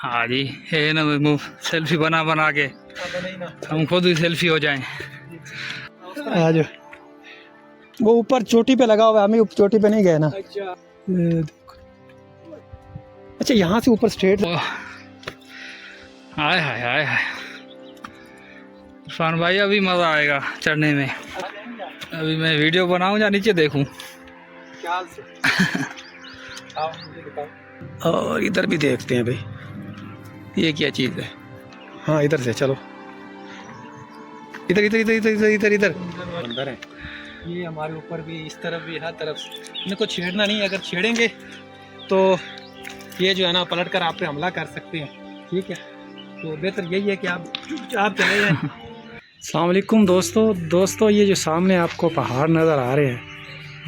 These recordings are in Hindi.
हाँ जी, ये ना सेल्फी बना बना के हम खुद ही सेल्फी हो जाएं। आज वो ऊपर चोटी पे लगा हुआ है, हम चोटी पे नहीं गए ना। अच्छा यहाँ से ऊपर स्ट्रेट। हाय हाय हाय हाय इरफान भाई, अभी मज़ा आएगा चढ़ने में। अभी मैं वीडियो बनाऊं या नीचे देखूं? और इधर भी देखते हैं भाई, ये क्या चीज़ है? हाँ इधर से चलो, इधर इधर इधर इधर इधर इधर इधर अंदर है। ये हमारे ऊपर भी, इस तरफ भी, हर तरफ इनको छेड़ना नहीं। अगर छेड़ेंगे तो ये जो है ना पलट कर आप पे हमला कर सकते हैं। ठीक है, तो बेहतर यही है कि आप चुपचाप चले जाएं। अस्सलाम वालेकुम दोस्तों, ये जो सामने आपको पहाड़ नज़र आ रहे हैं,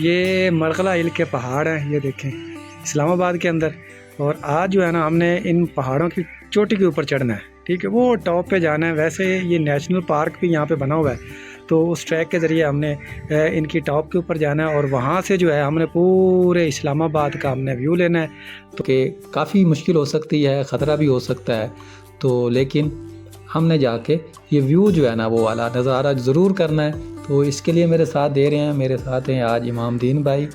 ये मरगला हिल के पहाड़ हैं। ये देखें, इस्लामाबाद के अंदर। और आज जो है ना हमने इन पहाड़ों की चोटी के ऊपर चढ़ना है। ठीक है, वो टॉप पे जाना है। वैसे ये नेशनल पार्क भी यहाँ पे बना हुआ है, तो उस ट्रैक के ज़रिए हमने इनकी टॉप के ऊपर जाना है और वहाँ से जो है हमने पूरे इस्लामाबाद का हमने व्यू लेना है। तो कि काफ़ी मुश्किल हो सकती है, ख़तरा भी हो सकता है, तो लेकिन हमने जाके ये व्यू जो है ना वो वाला नज़ारा ज़रूर करना है। तो इसके लिए मेरे साथ दे रहे हैं, मेरे साथ हैं आज इमामदीन भाई।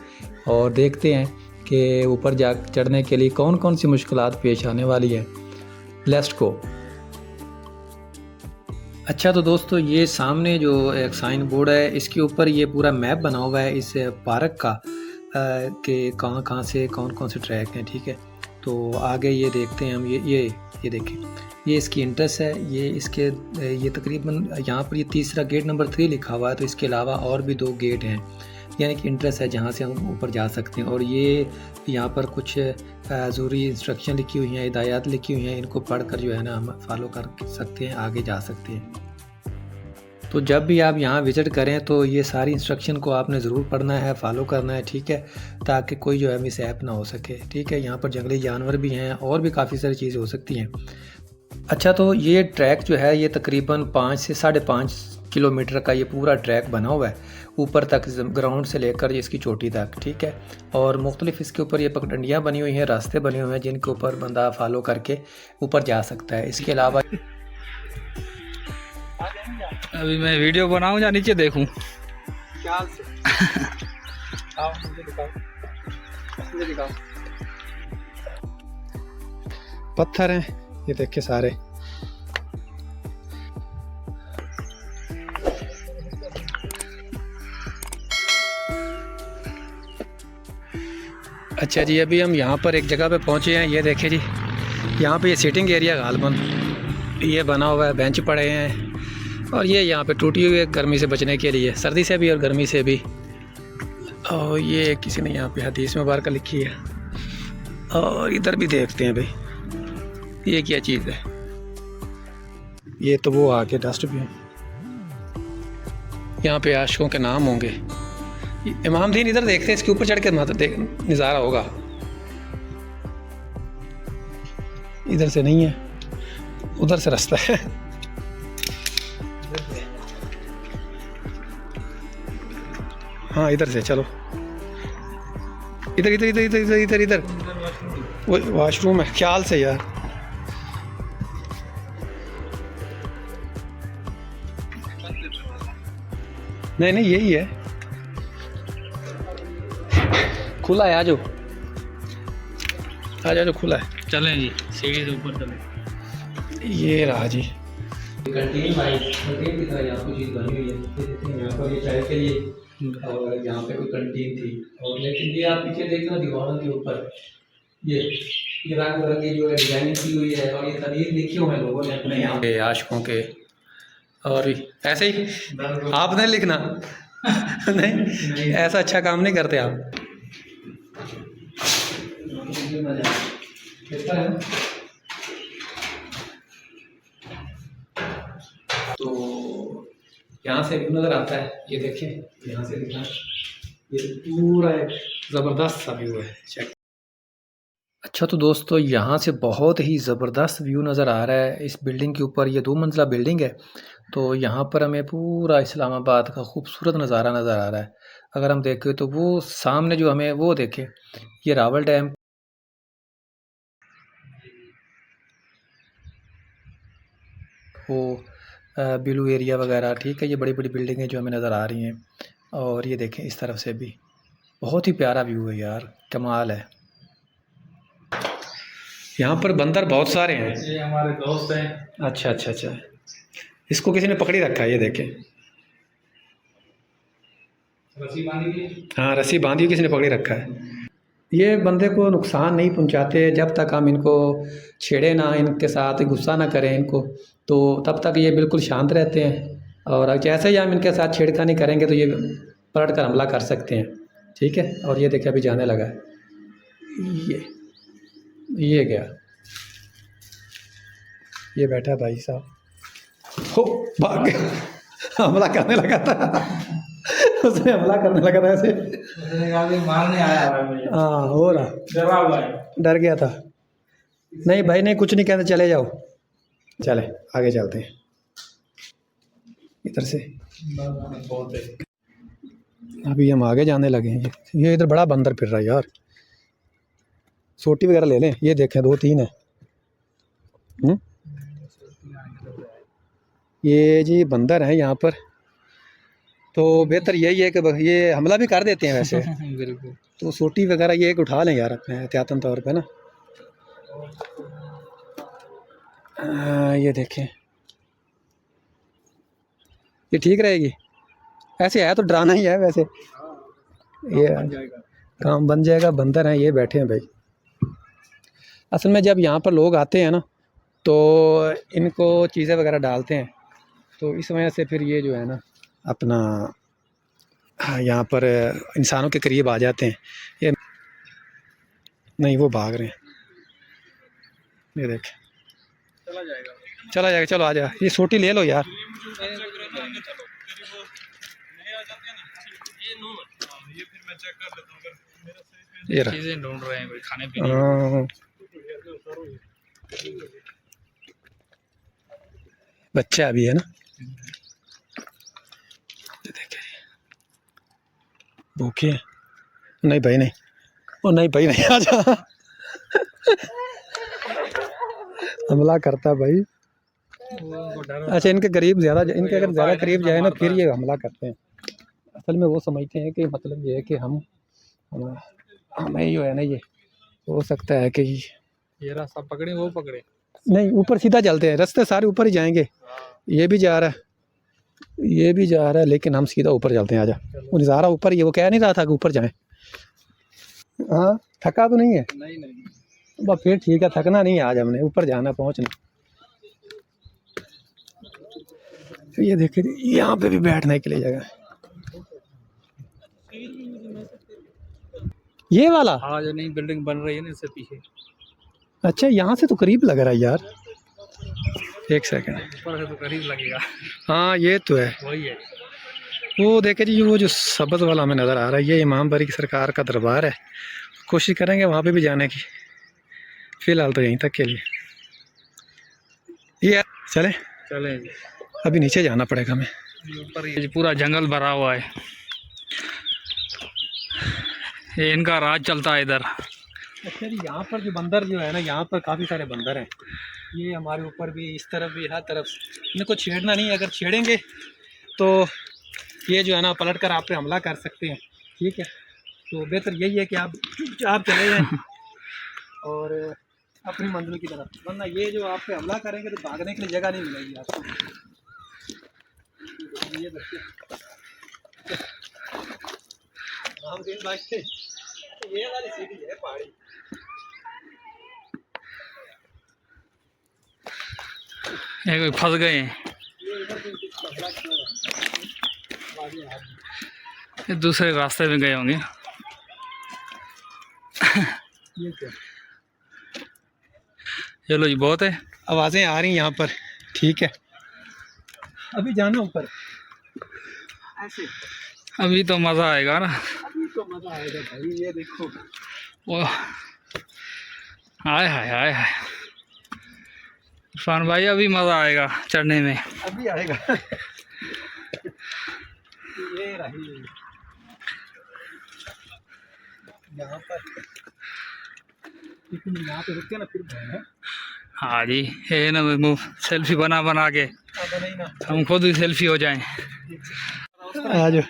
और देखते हैं कि ऊपर जा चढ़ने के लिए कौन कौन सी मुश्किलात पेश आने वाली है। Let's go. अच्छा तो दोस्तों, ये सामने जो एक साइन बोर्ड है, इसके ऊपर ये पूरा मैप बना हुआ है इस पार्क का, कि कहाँ कहाँ से कौन कौन से ट्रैक हैं। ठीक है, तो आगे ये देखते हैं हम। ये देखें, ये इसकी इंट्रेस है। ये तकरीबन यहाँ पर ये तीसरा गेट नंबर 3 लिखा हुआ है। तो इसके अलावा और भी 2 गेट हैं, यानी कि इंट्रेस है जहाँ से हम ऊपर जा सकते हैं। और ये यहाँ पर कुछ ज़रूरी इंस्ट्रक्शन लिखी हुई हैं, हिदायत लिखी हुई हैं। इनको पढ़कर जो है ना हम फॉलो कर सकते हैं, आगे जा सकते हैं। तो जब भी आप यहाँ विज़िट करें तो ये सारी इंस्ट्रक्शन को आपने ज़रूर पढ़ना है, फॉलो करना है। ठीक है, ताकि कोई जो है मिसहैप ना हो सके। ठीक है, यहाँ पर जंगली जानवर भी हैं और भी काफ़ी सारी चीज़ें हो सकती हैं। अच्छा, तो ये ट्रैक जो है ये तकरीबन 5 से 5.5 किलोमीटर का ये पूरा ट्रैक बना हुआ है, ऊपर तक, ग्राउंड से लेकर इसकी चोटी तक। ठीक है, और मुख्तलिफ इसके ऊपर ये पगडंडियाँ बनी हुई हैं, रास्ते बने हुए हैं जिनके ऊपर बंदा फॉलो करके ऊपर जा सकता है। इसके अलावा अभी मैं वीडियो बनाऊं या नीचे देखूं? ख्याल से आओ, मुझे दिखाओ, मुझे दिखाओ। पत्थर हैं ये देखिए सारे। अच्छा जी, अभी हम यहाँ पर एक जगह पे पहुँचे हैं। ये देखिए जी, यहाँ पे ये सीटिंग एरिया गालबन ये बना हुआ है, बेंच पड़े हैं। और ये यहाँ पे टूटी हुई है गर्मी से बचने के लिए, सर्दी से भी और गर्मी से भी। और ये किसी ने यहाँ पे हदीस मुबारक लिखी है। और इधर भी देखते हैं भाई, ये क्या चीज़ है? ये तो वो आगे डस्टबिन, यहाँ पे आशिकों के नाम होंगे। इमामदीन इधर देखते हैं, इसके ऊपर चढ़ के देख नज़ारा होगा। इधर से नहीं है, उधर से रास्ता है। हाँ इधर से चलो, इधर इधर इधर इधर इधर इधर वो वॉशरूम है, ख्याल से यार। नहीं नहीं यही है, खुला है। आजो आजो, खुला है। चलें जी, सीढ़ी से ऊपर चलें। ये रहा जी कंटीन भाई, कंटीन की तरह यहाँ कुछ चीज़ बनी हुई है। यहाँ पर ये चाय के लिए, और यहाँ पे कोई कंटीन थी। और लेकिन ये आप पीछे देखना दीवारों के ऊपर ये रंग बिरंगी जो है डिजाइनिंग की हुई है, और ये तारीख लिखी हुई है लोगों ने अपने यहाँ पे। आशिकों के। और ऐसे ही आप नहीं लिखना। नहीं, ऐसा अच्छा काम नहीं करते आप। तो यहाँ से व्यू नज़र आता है, ये देखिए, यहाँ से दिखा, ये पूरा एक ज़बरदस्त सा व्यू है। चेक। अच्छा तो दोस्तों, यहाँ से बहुत ही ज़बरदस्त व्यू नज़र आ रहा है इस बिल्डिंग के ऊपर। ये 2 मंजिला बिल्डिंग है, तो यहाँ पर हमें पूरा इस्लामाबाद का खूबसूरत नज़ारा नज़र आ रहा है। अगर हम देखें तो वो सामने जो हमें वो देखें, ये रावल डैम, वो ब्लू एरिया वगैरह, ठीक है। ये बड़ी बड़ी बिल्डिंगें जो हमें नज़र आ रही हैं, और ये देखें इस तरफ से भी बहुत ही प्यारा व्यू है यार, कमाल है। यहाँ पर बंदर बहुत सारे हैं। ये हमारे दोस्त हैं। अच्छा अच्छा अच्छा, इसको किसी ने पकड़ी रखा है, ये देखें। रस्सी बांधी थी। हाँ, रस्सी बांधी हुई किसी ने पकड़ी रखा है। ये बंदे को नुकसान नहीं पहुंचाते जब तक हम इनको छेड़े ना, इनके साथ गुस्सा ना करें इनको, तो तब तक ये बिल्कुल शांत रहते हैं। और जैसे ही हम इनके साथ छेड़खानी करेंगे तो ये पलट कर हमला कर सकते हैं, ठीक है। और ये देखिए अभी जाने लगा है, ये गया, ये बैठा भाई साहब, हो भाग गया। हमला करने लगा था उसने हमला करने लगा था ऐसे, उसने कहा कि मारने आया है मुझे। हाँ हो रहा, डरा हुआ है। डर गया था। नहीं भाई नहीं, कुछ नहीं कहते, चले जाओ, चले आगे चलते हैं इधर से। बहुत है। अभी हम आगे जाने लगे हैं। ये इधर बड़ा बंदर फिर रहा है यार, सोटी वगैरह ले लें। ये देखें 2-3 है। ये जी बंदर हैं यहाँ पर, तो बेहतर यही है कि ये हमला भी कर देते हैं वैसे बिल्कुल। तो सोटी वगैरह ये एक उठा लें यार अपने एहतियातन तौर पे ना। ये देखें, ये ठीक रहेगी। ऐसे है तो डराना ही है वैसे, ये काम बन जाएगा। बंदर हैं ये, बैठे हैं भाई। असल में जब यहाँ पर लोग आते हैं ना तो इनको चीज़ें वगैरह डालते हैं, तो इस वजह से फिर ये जो है ना अपना यहाँ पर इंसानों के करीब आ जाते हैं। ये नहीं, वो भाग रहे हैं, ये देखें। चला जाएगा, चलो आ जा, ये सोटी ले लो यार। ये रहा, चीजें ढूंढ रहे हैं कोई खाने पीने। हाँ, बच्चा अभी है ना, ये देखे भूखे हैं। नहीं भाई नहीं, ओ नहीं भाई नहीं, आ जा हमला करता भाई। अच्छा, इनके करीब ज़्यादा, इनके अगर ज़्यादा करीब जाए ना फिर ये हमला करते हैं। असल में वो समझते हैं कि मतलब ये है कि हमें जो है ना, ये हो सकता है कि ये रास्ता पकड़े, वो पकड़े नहीं, ऊपर सीधा चलते हैं, रास्ते सारे ऊपर ही जाएंगे। ये भी जा रहा है, ये भी जा रहा है, लेकिन हम सीधा ऊपर चलते हैं। आजा, वो नज़ारा ऊपर, ये वो कह नहीं रहा था कि ऊपर जाएं। हाँ, थका तो नहीं है? नहीं। बस फिर ठीक है, थकना नहीं है, आज हमने ऊपर जाना, पहुँचना। तो ये देखिए यहाँ पे भी बैठने के लिए जगह है। ये वाला, हाँ, जो नई बिल्डिंग बन रही है ना इससे पीछे। अच्छा, यहाँ से तो करीब लग रहा है यार। एक सेकंड, ऊपर से तो करीब लगेगा। हाँ ये तो है, वही है। वो देखे जी, वो जो सब्ज़ वाला हमें नज़र आ रहा है, ये इमाम बारी की सरकार का दरबार है। कोशिश करेंगे वहाँ पे भी जाने की, फ़िलहाल तो यहीं तक के लिए। ये चले, चले अभी नीचे जाना पड़ेगा हमें। ऊपर। ये पूरा जंगल भरा हुआ है, ये इनका राज चलता है इधर। अच्छा जी, यहाँ पर जो बंदर जो है ना, यहाँ पर काफ़ी सारे बंदर हैं। ये हमारे ऊपर भी, इस तरफ भी, हर तरफ। इनको छेड़ना नहीं, अगर छेड़ेंगे तो ये जो है ना पलट कर आप पे हमला कर सकते हैं, ठीक है। तो बेहतर यही है कि आप चुपचाप चले जाएं और अपनी मंजिल की तरफ, वरना ये जो आप पे हमला करेंगे तो भागने के लिए जगह नहीं मिलेगी आपको। ये बच्चे रामदीन भाई, ये वाली सीढ़ी है पहाड़ी। ये कोई फंस गए हैं, ये दूसरे रास्ते में गए होंगे। ये क्या, चलो जी, बहुत है। आवाज़ें आ रही यहाँ पर, ठीक है। अभी जाना ऊपर ऐसे, अभी तो मज़ा आएगा ना। अभी तो मज़ा आएगा भाई। ये देखो, वो हाय हाय हाय हाय, इरफान भाई अभी मज़ा आएगा चढ़ने में। अभी आएगा ये रही यहाँ पर, लेकिन यहाँ पे रुकते ना फिर। हाँ जी, ये ना सेल्फी बना बना के हम खुद ही सेल्फी हो जाएं। आज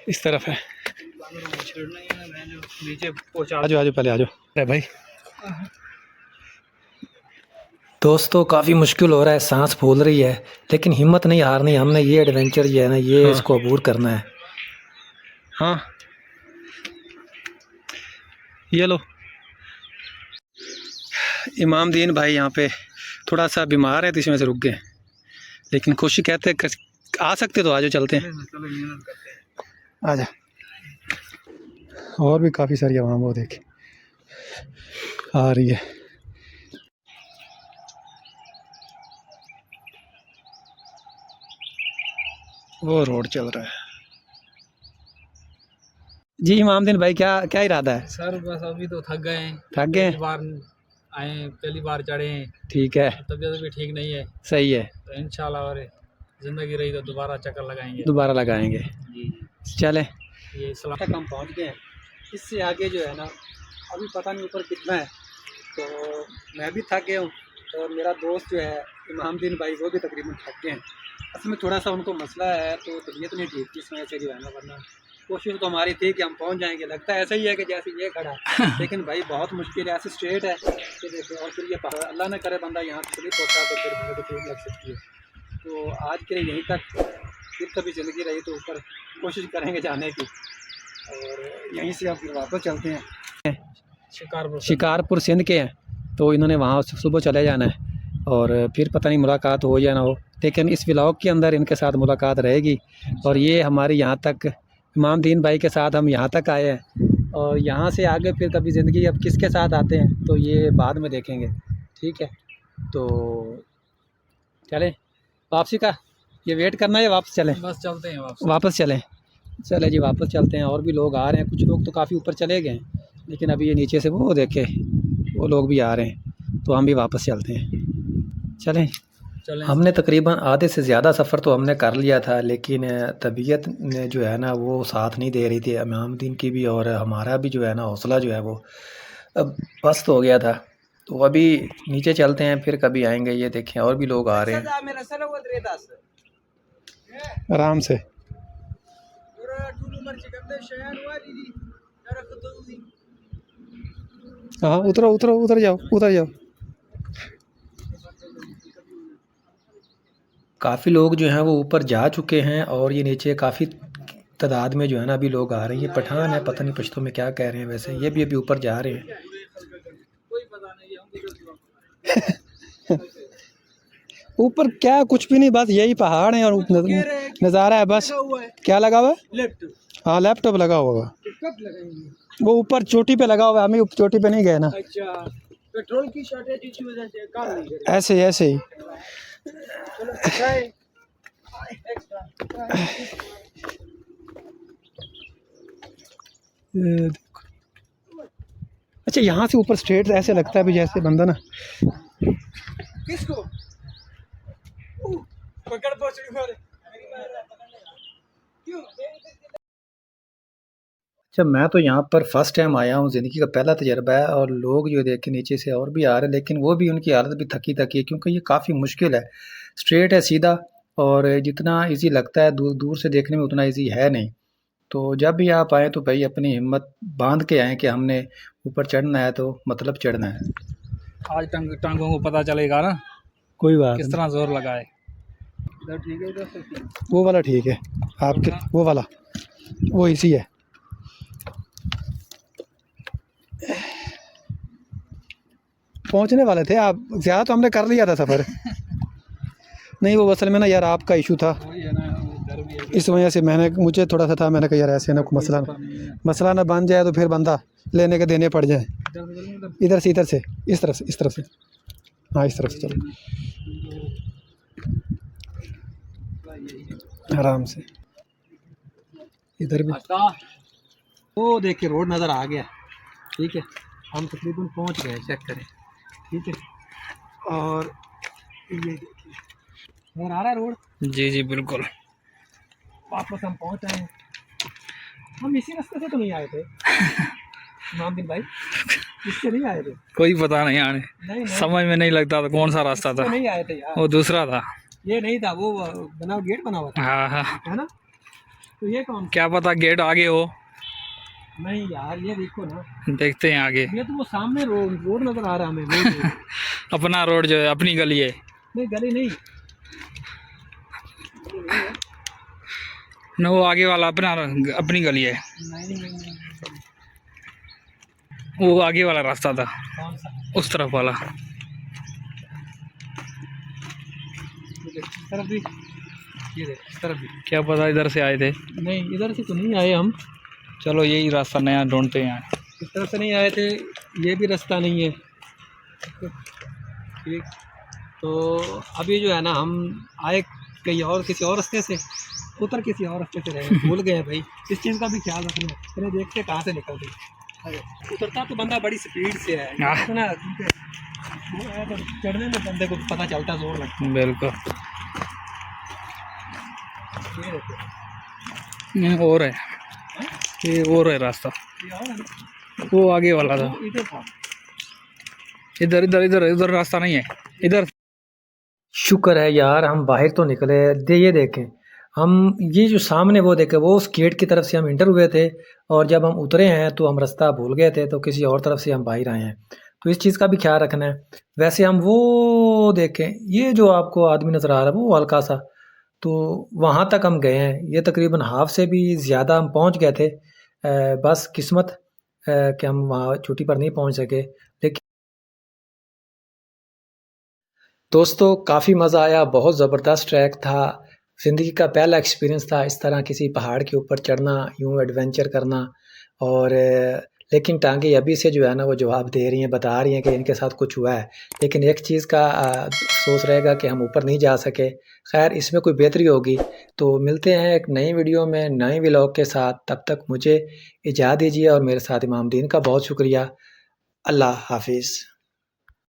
इस तरफ है, नीचे पहुंचा। आजो आजो पहले आजो। अरे भाई दोस्तों काफ़ी मुश्किल हो रहा है, सांस फूल रही है, लेकिन हिम्मत नहीं हारनी। हमने ये एडवेंचर जो है ना ये इसको अबूर करना है। हाँ ये लो। इमाम दीन भाई यहाँ पे थोड़ा सा बीमार है तो इसमें से रुक गए, लेकिन कोशिश कहते हैं आ सकते तो आजो चलते हैं। आजा। और भी काफ़ी सारी आवाम वो देखे आ रही है। वो रोड चल रहा है जी। इमामदीन भाई क्या क्या इरादा है? सर बस अभी तो थक गए हैं, थक गए? पहली बार आए, पहली बार चढ़े हैं, ठीक है, तबीयत भी ठीक नहीं है। सही है, तो इंशाल्लाह और ज़िंदगी रही तो दोबारा चक्कर लगाएंगे। दोबारा लगाएंगे। जी चले। ये सलाम तक हम पहुँच गए हैं। इससे आगे जो है ना अभी पता नहीं ऊपर कितना है। तो मैं भी थक गया हूँ और मेरा दोस्त जो है इमामदीन भाई वो भी तकरीबन थक गए हैं। असल में थोड़ा सा उनको मसला है तो तबीयत नहीं ठीक थी, इस वजह से जो है ना, वरना कोशिश तो हमारी थी कि हम पहुंच जाएंगे। लगता है ऐसा ही है कि जैसे ये खड़ा है, लेकिन भाई बहुत मुश्किल है, ऐसे स्ट्रेट है कि देखो, और फिर ये अल्लाह न करे बंदा यहाँ से स्लिप होता है तो फिर बंदे को चोट लग सकती है। तो आज के लिए यहीं तक, फिर कभी ज़िंदगी रही तो ऊपर कोशिश करेंगे जाने की, और यहीं से आप फिर वापस चलते हैं। शिकारपुर सिंध के हैं, तो इन्होंने वहाँ सुबह चले जाना है और फिर पता नहीं मुलाकात हो या ना हो, लेकिन इस व्लॉग के अंदर इनके साथ मुलाकात रहेगी। और ये हमारी यहाँ तक इमामदीन भाई के साथ हम यहाँ तक आए हैं, और यहाँ से आगे फिर कभी ज़िंदगी अब किसके साथ आते हैं तो ये बाद में देखेंगे। ठीक है, तो चलें वापसी का ये वेट करना है या वापस चलें? बस चलते हैं वापस चलें। चले जी वापस चलते हैं। और भी लोग आ रहे हैं, कुछ लोग तो काफ़ी ऊपर चले गए हैं, लेकिन अभी ये नीचे से वो देखे वो लोग भी आ रहे हैं, तो हम भी वापस चलते हैं। चलें। हमने तकरीबन आधे से ज़्यादा सफ़र तो हमने कर लिया था, लेकिन तबीयत ने जो है ना वो साथ नहीं दे रही थी, इमामदीन की भी और हमारा भी जो है ना हौसला जो है वो अब पस्त हो गया था। तो अभी नीचे चलते हैं, फिर कभी आएंगे। ये देखें और भी लोग आ रहे हैं आराम से। हाँ उतरो उतरो, उतर जाओ उतर जाओ। काफ़ी लोग जो हैं वो ऊपर जा चुके हैं और ये नीचे काफ़ी तादाद में जो है ना अभी लोग आ रहे हैं। ये पठान है, पता नहीं पश्तो में क्या कह रहे हैं, वैसे ये भी अभी ऊपर जा रहे हैं। ऊपर क्या कुछ भी नहीं, बस यही पहाड़ है और नज़ारा है बस। क्या लगा हुआ है? हाँ लैपटॉप लगा हुआ है, वो ऊपर चोटी पे लगा हुआ है, हमें चोटी पे नहीं गए ना। अच्छा, पेट्रोल की शॉर्टेज की वजह से काम नहीं कर रहा। ऐसे ऐसे ही। अच्छा यहाँ से ऊपर स्ट्रेट ऐसे लगता है भी जैसे बंदा ना किसको पकड़ पहुंचने वाले। अच्छा मैं तो यहाँ पर फर्स्ट टाइम आया हूँ, ज़िंदगी का पहला तजर्बा है, और लोग जो देख के नीचे से और भी आ रहे हैं, लेकिन वो भी उनकी हालत भी थकी थकी है, क्योंकि ये काफ़ी मुश्किल है। स्ट्रेट है सीधा, और जितना इजी लगता है दूर दूर से देखने में उतना इजी है नहीं। तो जब भी आप आएँ तो भाई अपनी हिम्मत बांध के आएँ कि हमने ऊपर चढ़ना है तो मतलब चढ़ना है। आज टांगों को पता चलेगा ना कोई बात किस तरह जोर लगाए। इधर ठीक है, इधर से वो वाला ठीक है आपके, वो वाला वो इसी है। पहुंचने वाले थे आप, ज़्यादा तो हमने कर लिया था सफ़र। नहीं वो असल में ना यार आपका इशू था, इस वजह से मुझे थोड़ा सा था, मैंने कहा यार ऐसे ना मसला ना बन जाए तो फिर बंदा लेने के देने पड़ जाए। इधर से इस तरफ से हाँ इस तरफ से चलो आराम से। इधर भी वो देखिए रोड नज़र आ गया। ठीक है, हम तकरीबन पहुंच गए, चेक करें। ठीक है, और ये देखिए नज़र आ रहा है रोड। जी जी बिल्कुल। वापस हम पहुंच आए हैं। हम इसी रास्ते से तो नहीं आए थे। इमामदीन भाई इससे नहीं आए थे? कोई पता नहीं आने, नहीं समझ में नहीं लगता था कौन सा रास्ता था। नहीं आए थे यार, वो दूसरा था। ये नहीं था, वो बना गेट बना हुआ था, हाँ हाँ, है ना? तो ये कौन? क्या पता गेट आगे हो। नहीं यार, ये देखो ना, देखते हैं आगे। ये तो वो सामने रोड नजर आ रहा है हमें, रोड। अपना रोड जो है, अपनी गली है। नहीं गली नहीं, न वो आगे वाला अपनी गली है। नहीं। वो आगे वाला रास्ता था, कौन सा? उस तरफ वाला। इस तरफ भी, ये देख इस तरफ भी। क्या पता इधर से आए थे। नहीं इधर से तो नहीं आए हम, चलो यही रास्ता नया ढूंढते हैं। इस तरफ से नहीं आए थे, ये भी रास्ता नहीं है। ठीक, तो अभी जो है ना, हम आए कहीं और, किसी और रास्ते से उतर, किसी और रास्ते से रहे, भूल गए भाई। इस चीज़ का भी ख्याल रखना, फिर देखते कहाँ से निकलते। अरे उतरता तो बंदा बड़ी स्पीड से है ना, वो है तो चढ़ने में बंदे को पता चलता जोर लगता है। बिल्कुल। ये देखो, ये और है, ये और है रास्ता, ये और है ना? वो आगे वाला था। वो इधर था। इधर इधर इधर इधर रास्ता नहीं है, इधर। शुक्र है यार हम बाहर तो निकले। ये देखें, हम ये जो सामने वो देखें, वो उस गेट की तरफ से हम इंटर हुए थे, और जब हम उतरे हैं तो हम रास्ता भूल गए थे, तो किसी और तरफ से हम बाहर आए हैं। तो इस चीज़ का भी ख्याल रखना है। वैसे हम वो देखें, ये जो आपको आदमी नज़र आ रहा है वो हल्का सा, तो वहाँ तक हम गए हैं। ये तकरीबन हाफ से भी ज़्यादा हम पहुँच गए थे। बस किस्मत कि हम वहाँ चोटी पर नहीं पहुँच सके। लेकिन दोस्तों काफ़ी मज़ा आया, बहुत ज़बरदस्त ट्रैक था। ज़िंदगी का पहला एक्सपीरियंस था इस तरह किसी पहाड़ के ऊपर चढ़ना, यूँ एडवेंचर करना। और लेकिन टांगे अभी से जो है ना वो जवाब दे रही हैं, बता रही हैं कि इनके साथ कुछ हुआ है। लेकिन एक चीज़ का अफ़सोस रहेगा कि हम ऊपर नहीं जा सके। खैर इसमें कोई बेहतरी होगी तो मिलते हैं एक नई वीडियो में, नए व्लॉग के साथ। तब तक मुझे इजाज़त दीजिए, और मेरे साथ इमामदीन का बहुत शुक्रिया। अल्लाह हाफ़िज़।